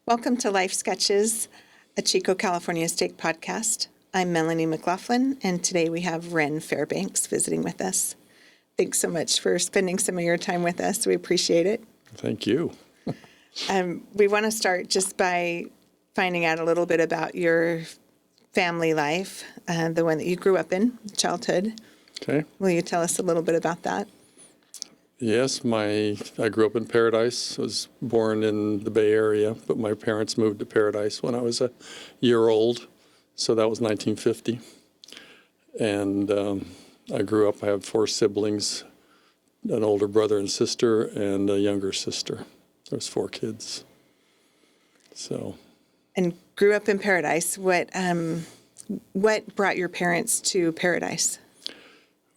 Welcome to Life Sketches, a Chico, California State podcast. I'm Melanie McLaughlin, and today we have Ren Fairbanks visiting with us. Thanks so much for spending some of your time with us. We appreciate it. Thank you. We want to start just by finding out a little bit about your family life, the one that you grew up in, childhood. Okay. Will you tell us a little bit about that? Yes, I grew up in Paradise. I was born in the Bay Area, but my parents moved to Paradise when I was a year old, so that was 1950. And I grew up, I have four siblings, an older brother and sister, and a younger sister. There's four kids. And grew up in Paradise. What brought your parents to Paradise?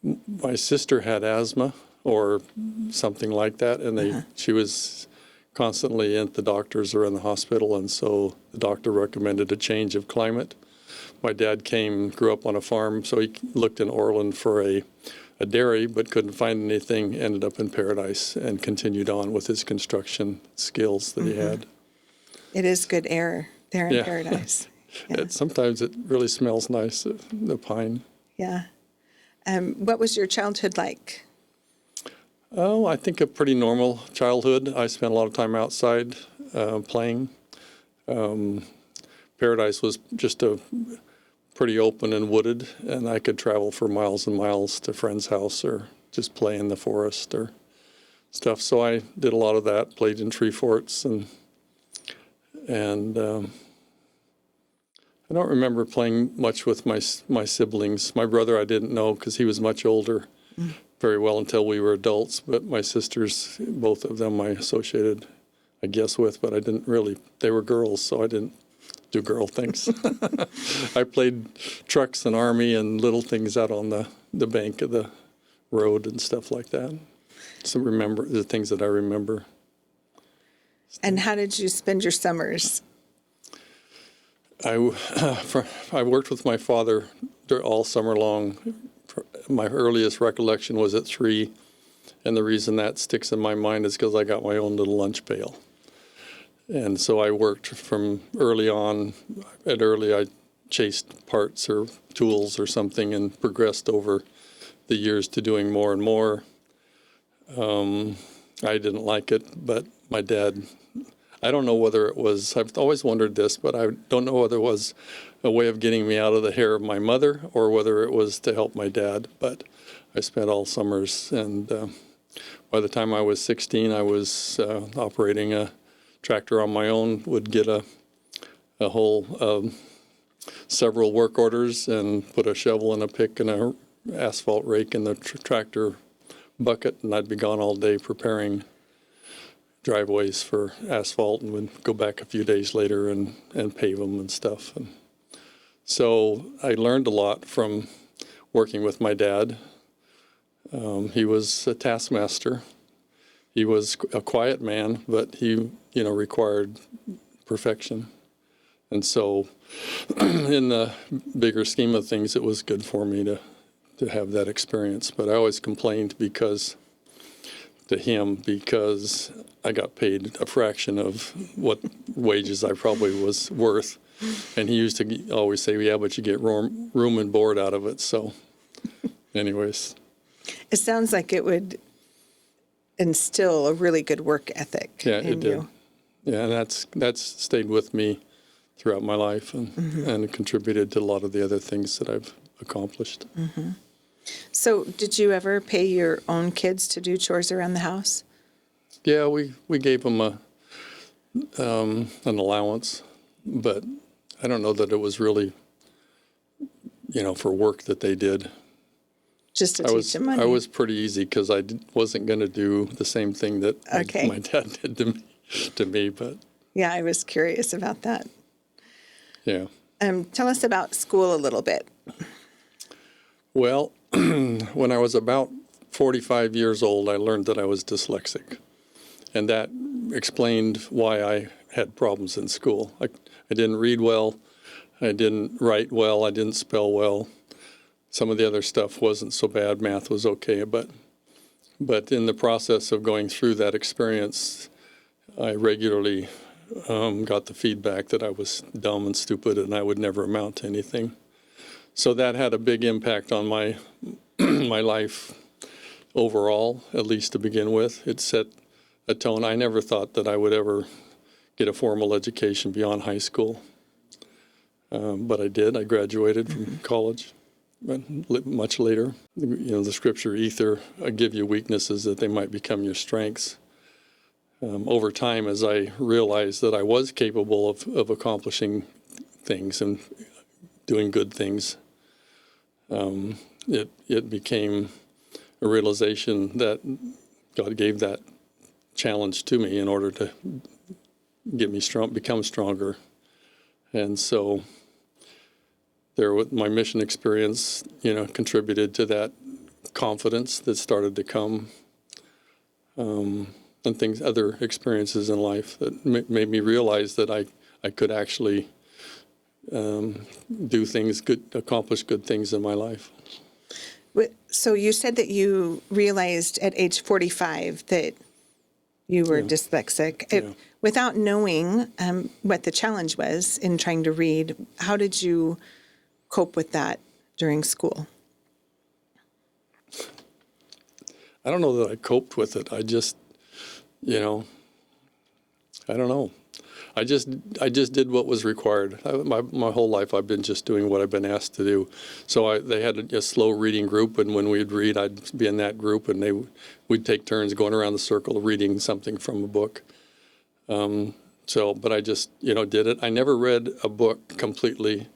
My sister had asthma or something like that, and she was constantly at the doctors or in the hospital, and so the doctor recommended a change of climate. My dad grew up on a farm, so he looked in Orland for a dairy, but couldn't find anything, ended up in Paradise and continued on with his construction skills that he had. It is good air there in Paradise. Yeah. Sometimes it really smells nice, the pine. Yeah. What was your childhood like? Oh, I think a pretty normal childhood. I spent a lot of time outside playing. Paradise was just pretty open and wooded, and I could travel for miles and miles to a friend's house or just play in the forest or stuff. So I did a lot of that, played in tree forts, and I don't remember playing much with my siblings. My brother I didn't know because he was much older very well until we were adults, but my sisters, both of them I associated, I guess, with, but I didn't really, they were girls, so I didn't do girl things. I played trucks and army and little things out on the bank of the road and stuff like that. So remember the things that I remember. And how did you spend your summers? I worked with my father all summer long. My earliest recollection was at 3, and the reason that sticks in my mind is because I got my own little lunch pail. And so I worked from early on. I chased parts or tools or something and progressed over the years to doing more and more. I didn't like it, but my dad, I don't know whether it was, I've always wondered this, but I don't know whether it was a way of getting me out of the hair of my mother or whether it was to help my dad. But I spent all summers, and by the time I was 16, I was operating a tractor on my own, would get a whole several work orders and put a shovel and a pick and a asphalt rake in the tractor bucket, and I'd be gone all day preparing driveways for asphalt, and would go back a few days later and pave them and stuff. And so I learned a lot from working with my dad. He was a taskmaster. He was a quiet man, but he, required perfection. And so in the bigger scheme of things, it was good for me to have that experience. But I always complained because I got paid a fraction of what wages I probably was worth. And he used to always say, yeah, but you get room and board out of it. So anyways. It sounds like it would instill a really good work ethic in it did. you. Yeah, and that's stayed with me throughout my life and contributed to a lot of the other things that I've accomplished. Mm-hmm. So did you ever pay your own kids to do chores around the house? Yeah, we gave them an allowance, but I don't know that it was really, for work that they did. Just to teach them money. I was pretty easy because I wasn't going to do the same thing that my dad did to me. But yeah, I was curious about that. Yeah. Tell us about school a little bit. Well, when I was about 45 years old, I learned that I was dyslexic. And that explained why I had problems in school. I didn't read well, I didn't write well, I didn't spell well. Some of the other stuff wasn't so bad, math was okay, but in the process of going through that experience, I regularly got the feedback that I was dumb and stupid and I would never amount to anything. So that had a big impact on my my life overall, at least to begin with. It set a tone. I never thought that I would ever get a formal education beyond high school, but I did. I graduated from college, but much later. The scripture, "Ether, I give you weaknesses that they might become your strengths." Over time, as I realized that I was capable of accomplishing things and doing good things, it became a realization that God gave that challenge to me in order to get me strong, become stronger. And so my mission experience, contributed to that confidence that started to come, and other experiences in life that made me realize that I could actually do things good, accomplish good things in my life. So you said that you realized at age 45 that you were dyslexic. Yeah. Without knowing what the challenge was in trying to read, how did you cope with that during school? I don't know that I coped with it. I just, I don't know. I just did what was required. My whole life I've been just doing what I've been asked to do. So they had a slow reading group, and when we'd read, I'd be in that group, and we'd take turns going around the circle reading something from a book. But I just, did it. I never read a book completely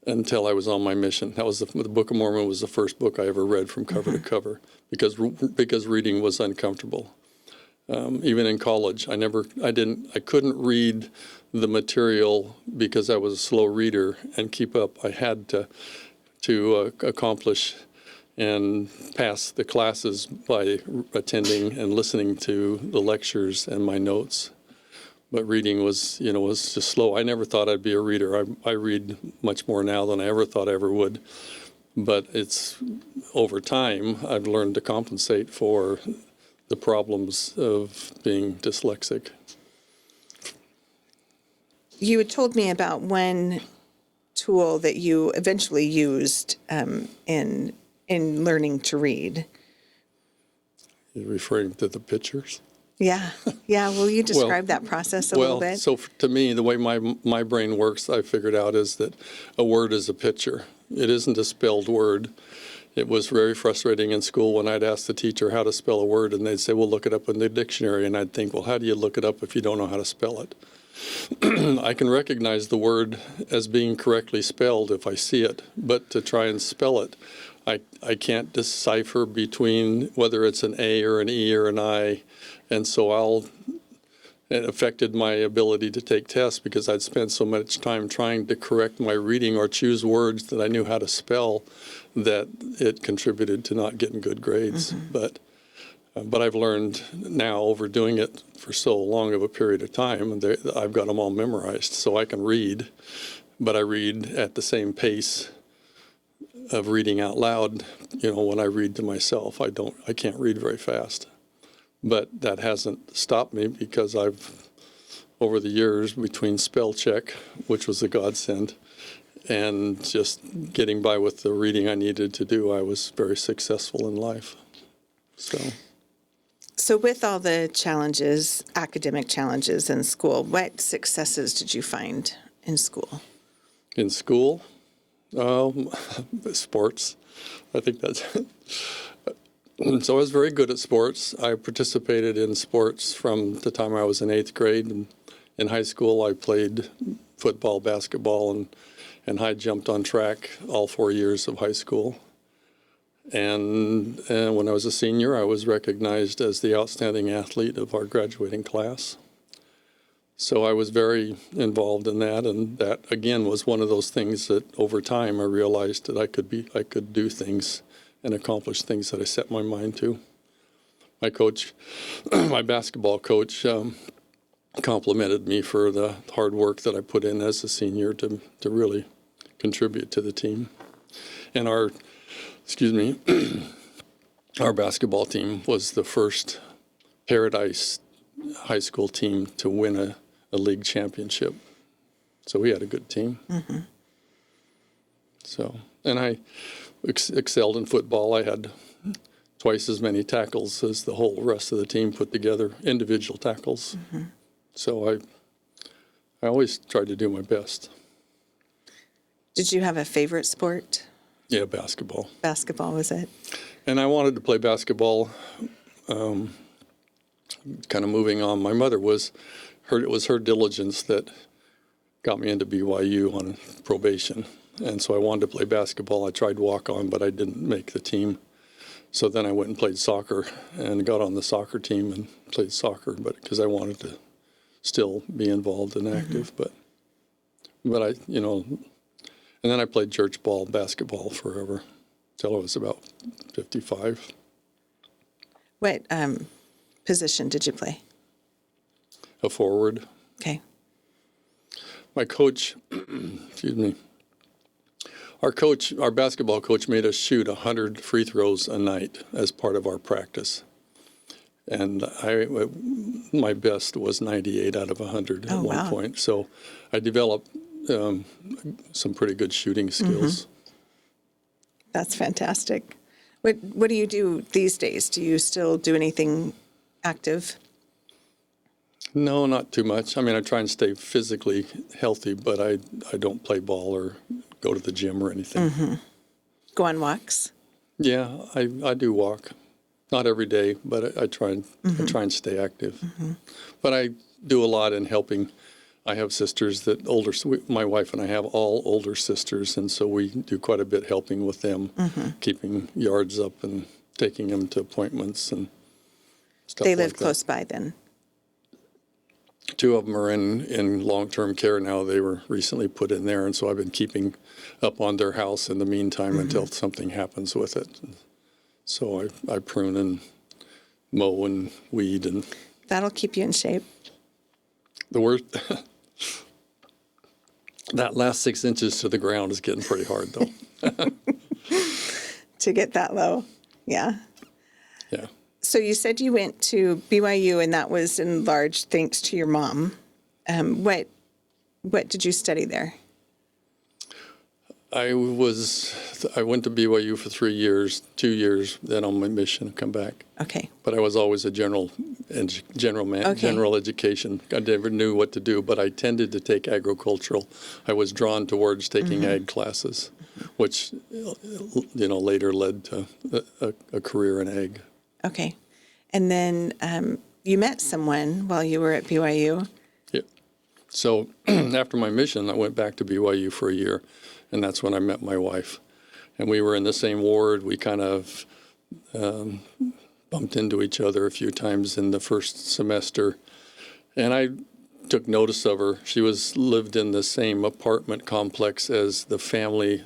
until I was on my mission. That was the Book of Mormon was the first book I ever read from cover to cover because reading was uncomfortable. Even in college, I couldn't read the material because I was a slow reader and keep up. I had to accomplish and pass the classes by attending and listening to the lectures and my notes. But reading was just slow. I never thought I'd be a reader. I read much more now than I ever thought I ever would. But it's over time I've learned to compensate for the problems of being dyslexic. You had told me about one tool that you eventually used in learning to read. You're referring to the pictures? Yeah. Will you describe that process a little bit? So to me, the way my brain works, I figured out, is that a word is a picture. It isn't a spelled word. It was very frustrating in school when I'd ask the teacher how to spell a word, and they'd say, well, look it up in the dictionary. And I'd think, well, how do you look it up if you don't know how to spell it? I can recognize the word as being correctly spelled if I see it, but to try and spell it, I can't decipher between whether it's an A or an E or an I. And so it affected my ability to take tests because I'd spent so much time trying to correct my reading or choose words that I knew how to spell that it contributed to not getting good grades. Mm-hmm. But I've learned now over doing it for so long of a period of time, I've got them all memorized, so I can read, but I read at the same pace of reading out loud. When I read to myself, I can't read very fast. But that hasn't stopped me because I've, over the years, between spell check, which was a godsend, and just getting by with the reading I needed to do, I was very successful in life. So with all the challenges, academic challenges in school, what successes did you find in school? In school? Sports. I think that's So I was very good at sports. I participated in sports from the time I was in 8th grade. And in high school, I played football, basketball, and high jumped on track all 4 years of high school. And when I was a senior, I was recognized as the outstanding athlete of our graduating class. So I was very involved in that, and that, again, was one of those things that over time I realized that I could do things and accomplish things that I set my mind to. My coach, my basketball coach, complimented me for the hard work that I put in as a senior to really contribute to the team. And our basketball team was the first Paradise high school team to win a league championship. So we had a good team. So, and I excelled in football. I had twice as many tackles as the whole rest of the team put together, individual tackles. So I always tried to do my best. Did you have a favorite sport? Yeah, basketball. Basketball, was it? And I wanted to play basketball, kind of moving on. My mother it was her diligence that got me into BYU on probation. And so I wanted to play basketball. I tried walk-on, but I didn't make the team. So then I went and played soccer and got on the soccer team and played soccer, but because I wanted to still be involved and active. But I, and then I played church ball, basketball forever till I was about 55. What position did you play? A forward. Okay. My coach, excuse me, our basketball coach made us shoot 100 free throws a night as part of our practice. And my best was 98 out of 100 at one point. So I developed some pretty good shooting skills. That's fantastic. What do you do these days? Do you still do anything active? No, not too much. I mean, I try and stay physically healthy, but I don't play ball or go to the gym or anything. Go on walks? Yeah, I do walk. Not every day, but I try and stay active. But I do a lot in helping. I have sisters my wife and I have all older sisters, and so we do quite a bit helping with them, keeping yards up and taking them to appointments and stuff like that. They live close by then? Two of them are in long-term care now. They were recently put in there, and so I've been keeping up on their house in the meantime until something happens with it. So I prune and mow and weed. And that'll keep you in shape. The worst, that last 6 inches to the ground is getting pretty hard, though. To get that low, yeah. Yeah. So you said you went to BYU, and that was in large thanks to your mom. What did you study there? I went to BYU for 3 years, 2 years, then on my mission to come back. Okay. But I was always a general education. I never knew what to do, but I tended to take agricultural. I was drawn towards taking ag classes, which later led to a career in ag. Okay. And then you met someone while you were at BYU. Yeah. So after my mission, I went back to BYU for a year, and that's when I met my wife. And we were in the same ward. We kind of bumped into each other a few times in the first semester. And I took notice of her. She lived in the same apartment complex as the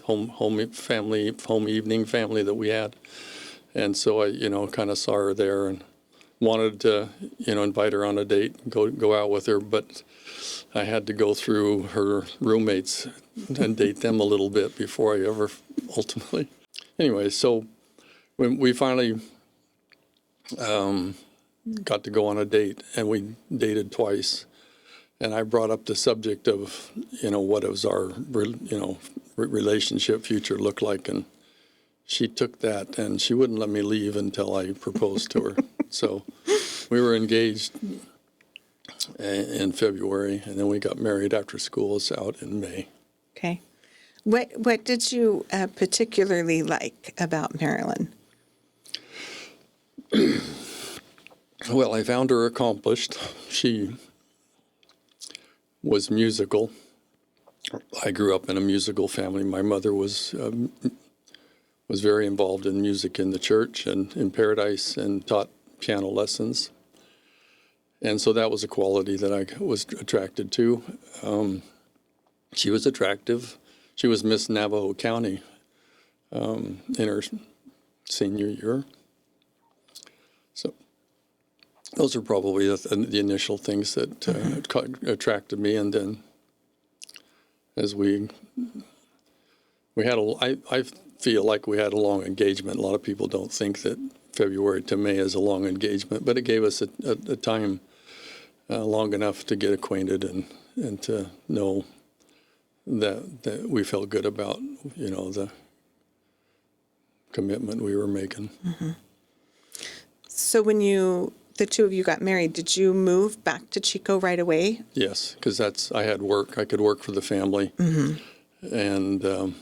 home evening family that we had. And so I, kind of saw her there and wanted to, invite her on a date, go out with her. But I had to go through her roommates and date them a little bit before I ever ultimately. Anyway, so when we finally got to go on a date, and we dated twice, and I brought up the subject of, what does our, relationship future look like, and she took that, and she wouldn't let me leave until I proposed to her. So we were engaged in February, and then we got married after school was out in May. Okay. What did you particularly like about Marilyn? Well, I found her accomplished. She was musical. I grew up in a musical family. My mother was very involved in music in the church and in Paradise, and taught piano lessons. And so that was a quality that I was attracted to. She was attractive. She was Miss Navajo County in her senior year. So those are probably the initial things that attracted me. And then as we had I feel like we had a long engagement. A lot of people don't think that February to May is a long engagement, but it gave us a time long enough to get acquainted and to know that we felt good about, the commitment we were making. So when the two of you got married, did you move back to Chico right away? Yes, because I had work. I could work for the family. And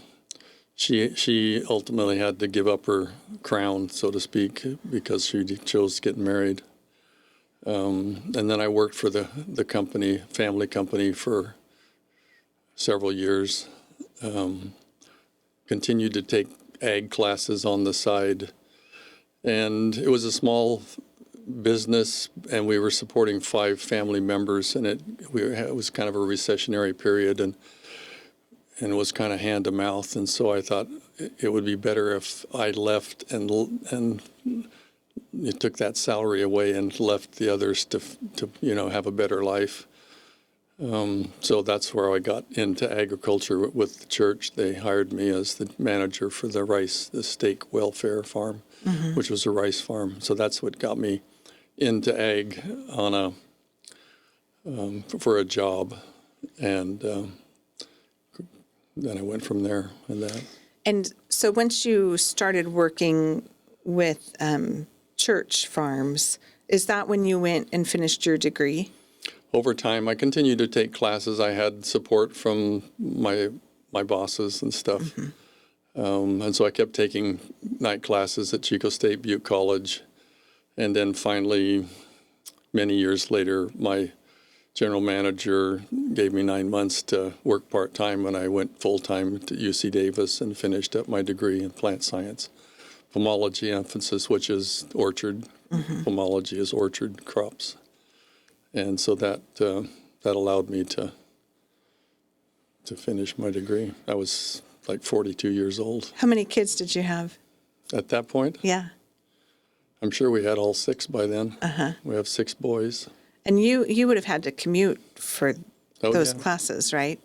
she ultimately had to give up her crown, so to speak, because she chose to get married. And then I worked for the company, family company, for several years. Continued to take ag classes on the side. And it was a small business, and we were supporting 5 family members, and it was kind of a recessionary period, and it was kind of hand to mouth. And so I thought it would be better if I left and you took that salary away and left the others to have a better life. So that's where I got into agriculture with the church. They hired me as the manager for the steak welfare farm, which was a rice farm. So that's what got me into ag for a job, and then I went from there and that. And so once you started working with church farms, is that when you went and finished your degree? Over time, I continued to take classes. I had support from my bosses and stuff. And so I kept taking night classes at Chico State Butte College. And then finally, many years later, my general manager gave me 9 months to work part-time, and I went full-time to UC Davis and finished up my degree in plant science. Pomology emphasis, which is orchard. Pomology is orchard crops. And so that allowed me to finish my degree. I was like 42 years old. How many kids did you have? At that point? Yeah. I'm sure we had all 6 by then. We have 6 boys. And you would have had to commute for those yeah. classes, right?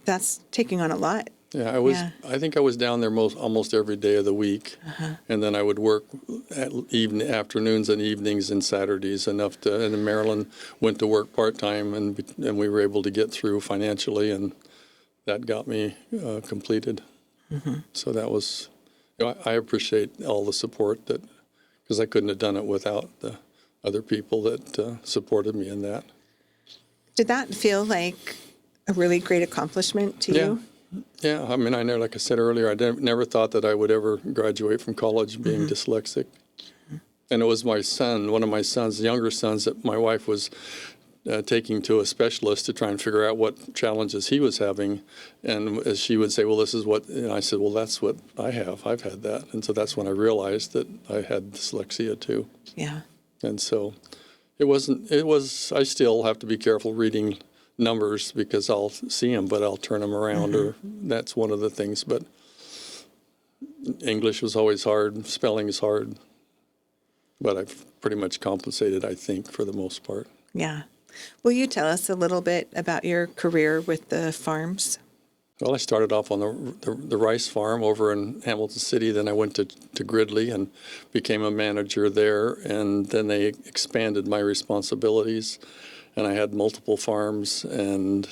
That's taking on a lot. Yeah, I think I was down there almost every day of the week, and then I would work at afternoons and evenings and Saturdays enough to. And then Marilyn went to work part time, and we were able to get through financially, and that got me completed. So that was, I appreciate all the support because I couldn't have done it without the other people that supported me in that. Did that feel like a really great accomplishment to you? Yeah, I mean, like I said earlier, I never thought that I would ever graduate from college being dyslexic. And it was my son, one of my sons, younger sons, that my wife was taking to a specialist to try and figure out what challenges he was having. And she would say, well, this is what, and I said, well, that's what I have. I've had that. And so that's when I realized that I had dyslexia too. Yeah. And so I still have to be careful reading numbers because I'll see them, but I'll turn them around, or that's one of the things. But English was always hard. Spelling is hard. But I've pretty much compensated, I think, for the most part. Yeah. Will you tell us a little bit about your career with the farms? Well, I started off on the rice farm over in Hamilton City. Then I went to Gridley and became a manager there. And then they expanded my responsibilities. And I had multiple farms, and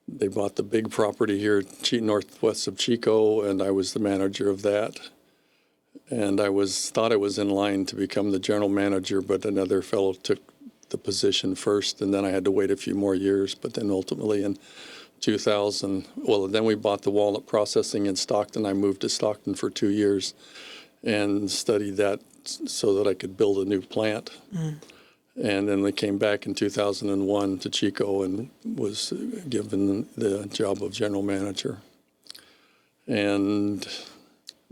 they bought the big property here northwest of Chico, and I was the manager of that. And I thought I was in line to become the general manager, but another fellow took the position first, and then I had to wait a few more years. But then ultimately in 2000, then we bought the walnut processing in Stockton. I moved to Stockton for 2 years and studied that so that I could build a new plant. And then we came back in 2001 to Chico and was given the job of general manager and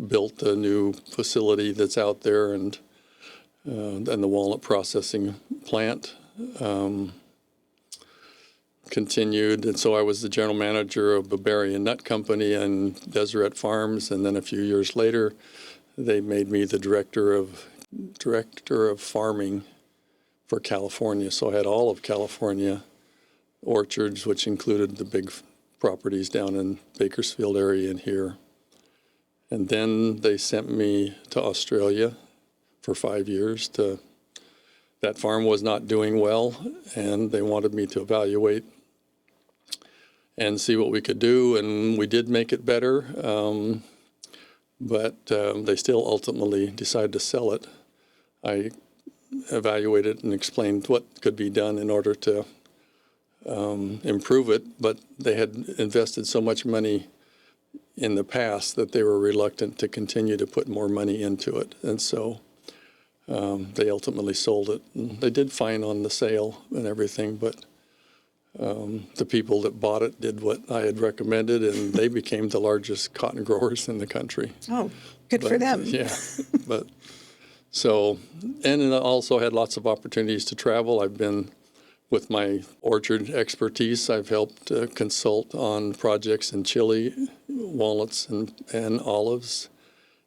built a new facility that's out there and the walnut processing plant. Continued, and so I was the general manager of Bavarian Nut Company and Deseret Farms, and then a few years later, they made me the director of farming for California. So I had all of California orchards, which included the big properties down in Bakersfield area and here. And then they sent me to Australia for 5 years to that farm was not doing well, and they wanted me to evaluate and see what we could do, and we did make it better, but they still ultimately decided to sell it. I evaluated and explained what could be done in order to improve it, but they had invested so much money in the past that they were reluctant to continue to put more money into it, and so they ultimately sold it. And they did fine on the sale and everything, but the people that bought it did what I had recommended, and they became the largest cotton growers in the country. Oh, good for them. Yeah, but so, and I also had lots of opportunities to travel. I've been, with my orchard expertise, I've helped consult on projects in Chile, walnuts and olives,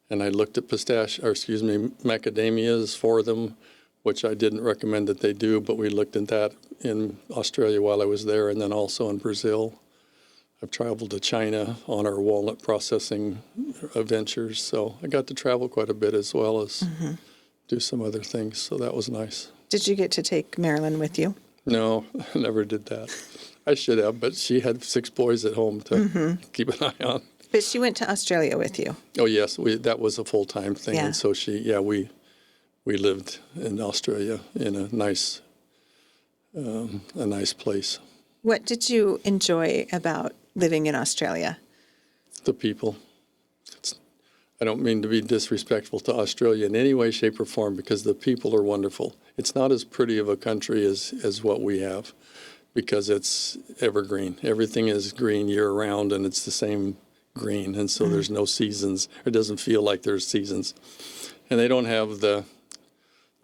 and I looked at macadamias for them, which I didn't recommend that they do, but we looked at that in Australia while I was there, and then also in Brazil. I've traveled to China on our walnut processing ventures, so I got to travel quite a bit as well as do some other things, so that was nice. Did you get to take Marilyn with you? No, I never did that. I should have, but she had 6 boys at home to keep an eye on. But she went to Australia with you. Oh, yes, that was a full-time thing, Yeah. and so we lived in Australia in a nice place. What did you enjoy about living in Australia? The people. I don't mean to be disrespectful to Australia in any way, shape, or form, because the people are wonderful. It's not as pretty of a country as what we have, because it's evergreen. Everything is green year-round, and it's the same green, and so there's no seasons. It doesn't feel like there's seasons. And they don't have the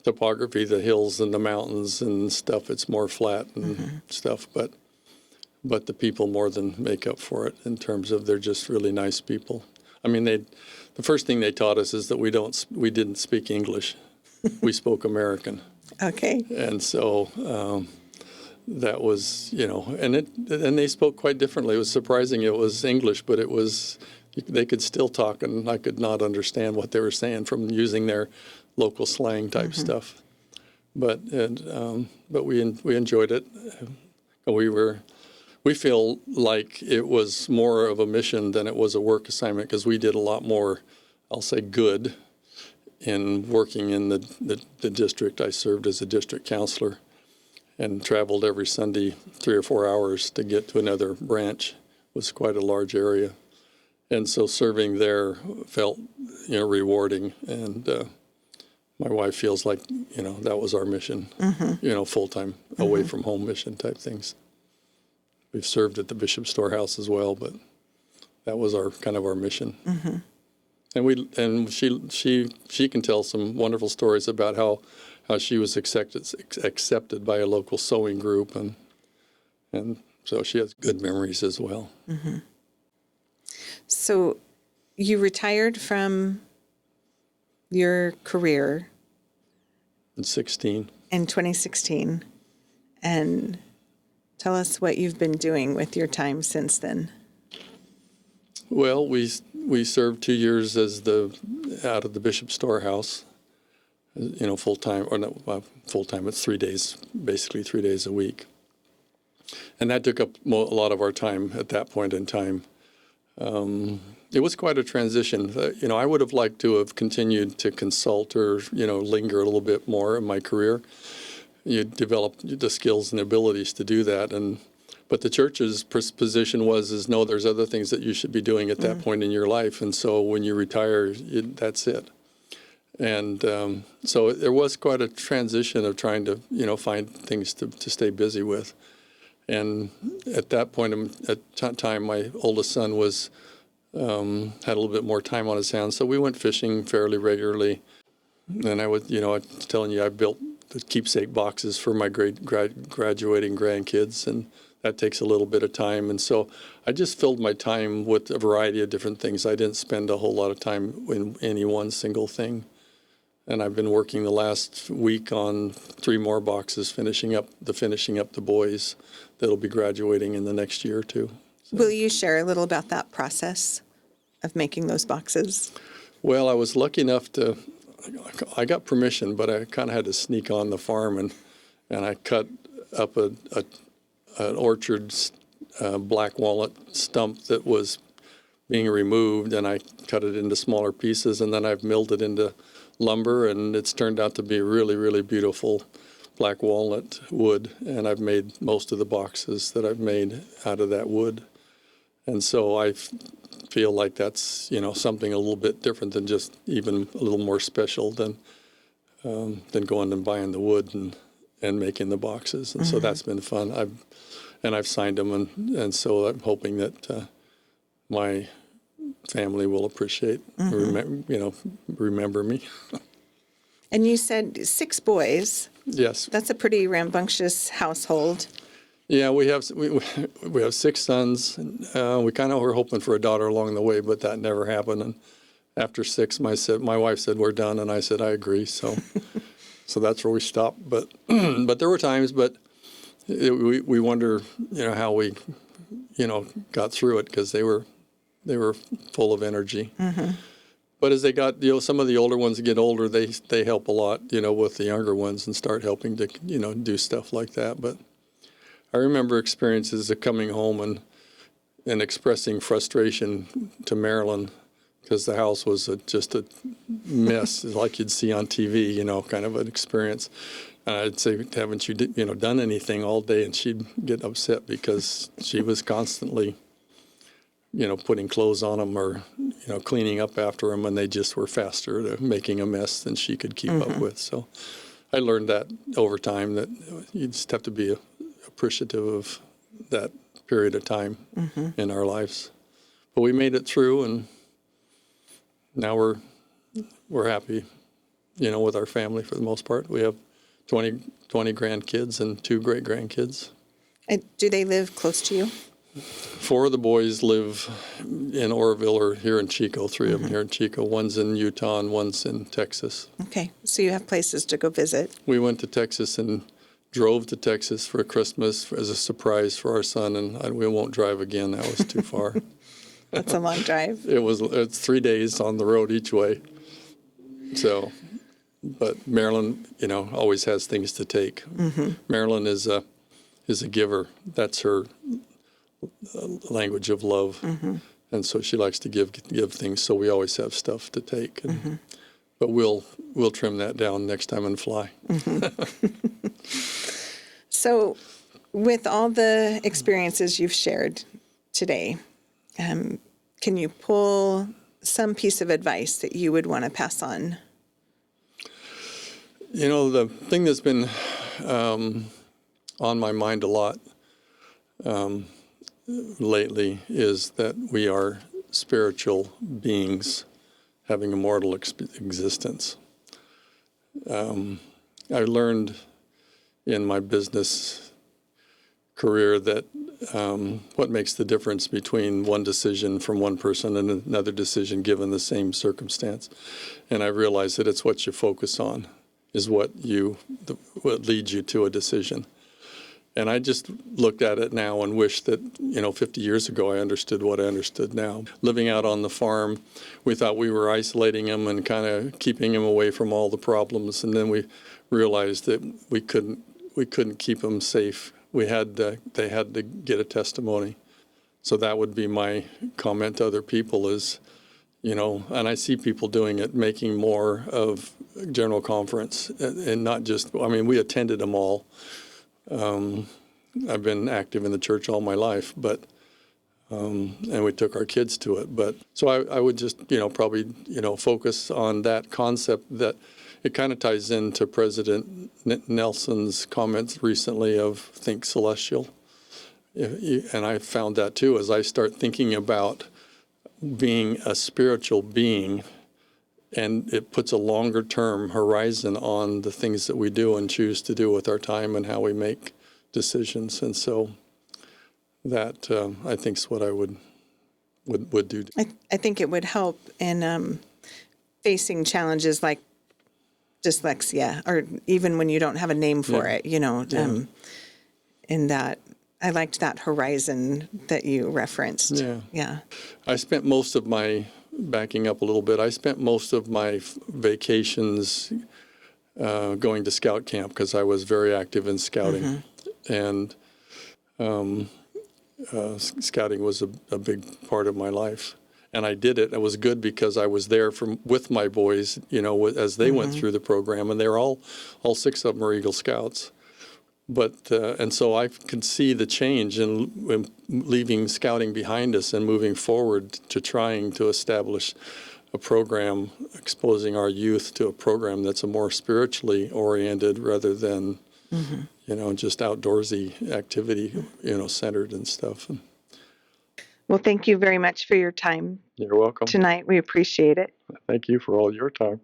topography, the hills and the mountains and stuff. It's more flat and stuff, but the people more than make up for it in terms of they're just really nice people. I mean, the first thing they taught us is that we didn't speak English. We spoke American. Okay. And so that was, and they spoke quite differently. It was surprising. It was English, but they could still talk, and I could not understand what they were saying from using their local slang type stuff. But we enjoyed it. We feel like it was more of a mission than it was a work assignment, because we did a lot more, I'll say, good in working in the district. I served as a district counselor and traveled every Sunday 3 or 4 hours to get to another branch. It was quite a large area. And so serving there felt, rewarding. And my wife feels like, that was our mission, full-time, away from home mission type things. We've served at the Bishop Storehouse as well, but that was our mission. And she can tell some wonderful stories about how she was accepted by a local sewing group, and so she has good memories as well. So you retired from your career In 2016, and tell us what you've been doing with your time since then. Well, we served 2 years out of the Bishop Storehouse, full time, or not full time. It's 3 days, basically 3 days a week, and that took up a lot of our time at that point in time. It was quite a transition. I would have liked to have continued to consult or linger a little bit more in my career. You develop the skills and abilities to do that, but the church's position is no, there's other things that you should be doing at that point in your life, and so when you retire, that's it. And so there was quite a transition of trying to find things to stay busy with. And at that point at time, my oldest son had a little bit more time on his hands, so we went fishing fairly regularly. And I was telling you, I built the keepsake boxes for my graduating grandkids, and that takes a little bit of time. And so I just filled my time with a variety of different things. I didn't spend a whole lot of time in any one single thing. And I've been working the last week on 3 more boxes, finishing up the boys that'll be graduating in the next year or two. So. Will you share a little about that process of making those boxes? Well, I was lucky enough I got permission, but I kind of had to sneak on the farm, and I cut up an orchard black walnut stump that was being removed, and I cut it into smaller pieces, and then I've milled it into lumber, and it's turned out to be really, really beautiful black walnut wood, and I've made most of the boxes that I've made out of that wood. And so I feel like that's, something a little bit different than just even a little more special than going and buying the wood and making the boxes. And so that's been fun. I've signed them, and so I'm hoping that my family will appreciate, remember me. And you said 6 boys. Yes. That's a pretty rambunctious household. Yeah, we have 6 sons. We kind of were hoping for a daughter along the way, but that never happened. And after 6, my wife said we're done, and I said I agree. So, so that's where we stopped. But but there were times, we wonder, how we, got through it, because they were full of energy. Mm-hmm. But as they got, some of the older ones get older, they help a lot, with the younger ones and start helping to, do stuff like that. But I remember experiences of coming home and expressing frustration to Marilyn because the house was just a mess, like you'd see on TV, kind of an experience. And I'd say, haven't you, done anything all day? And she'd get upset because she was constantly, putting clothes on them or, cleaning up after them, and they just were faster to making a mess than she could keep up with. So I learned that over time, that you just have to be appreciative of that period of time in our lives. But we made it through, and now we're happy, with our family for the most part. We have 20 grandkids and 2 great-grandkids. And do they live close to you? 4 of the boys live in Oroville or here in Chico, 3 of them here in Chico. One's in Utah and one's in Texas. Okay, so you have places to go visit. We went to Texas and drove to Texas for Christmas as a surprise for our son, and we won't drive again. That was too far. That's a long drive. It's 3 days on the road each way. So, but Marilyn, always has things to take. Marilyn is a giver. That's her language of love, and so she likes to give things. So we always have stuff to take, but we'll trim that down next time and fly. So, with all the experiences you've shared today, can you pull some piece of advice that you would want to pass on? The thing that's been on my mind a lot lately is that we are spiritual beings having a mortal existence. I learned in my business career that what makes the difference between one decision from one person and another decision given the same circumstance. And I realized that it's what you focus on is what leads you to a decision. And I just looked at it now and wish that, 50 years ago I understood what I understood now. Living out on the farm, we thought we were isolating them and kind of keeping them away from all the problems. And then we realized that we couldn't keep them safe. They had to get a testimony. So that would be my comment to other people is, and I see people doing it, making more of General Conference and not just, we attended them all. I've been active in the church all my life, but and we took our kids to it. But so I would just, probably, focus on that concept that it kind of ties into President Nelson's comments recently of think celestial. And I found that too, as I start thinking about being a spiritual being, and it puts a longer term horizon on the things that we do and choose to do with our time and how we make decisions. And so that I think is what I would do. I think it would help in facing challenges like dyslexia, or even when you don't have a name for it, in that I liked that horizon that you referenced. Yeah. I spent most of my backing up a little bit, I spent most of my vacations going to scout camp because I was very active in scouting. And scouting was a big part of my life. And I did it. It was good because I was there with my boys, as they went through the program. And they were all 6 of them are Eagle Scouts. But and so I can see the change in leaving scouting behind us and moving forward to trying to establish a program, exposing our youth to a program that's a more spiritually oriented rather than, just outdoorsy activity, centered and stuff. Well, thank you very much for your time You're welcome. tonight. We appreciate it. Thank you for all your time.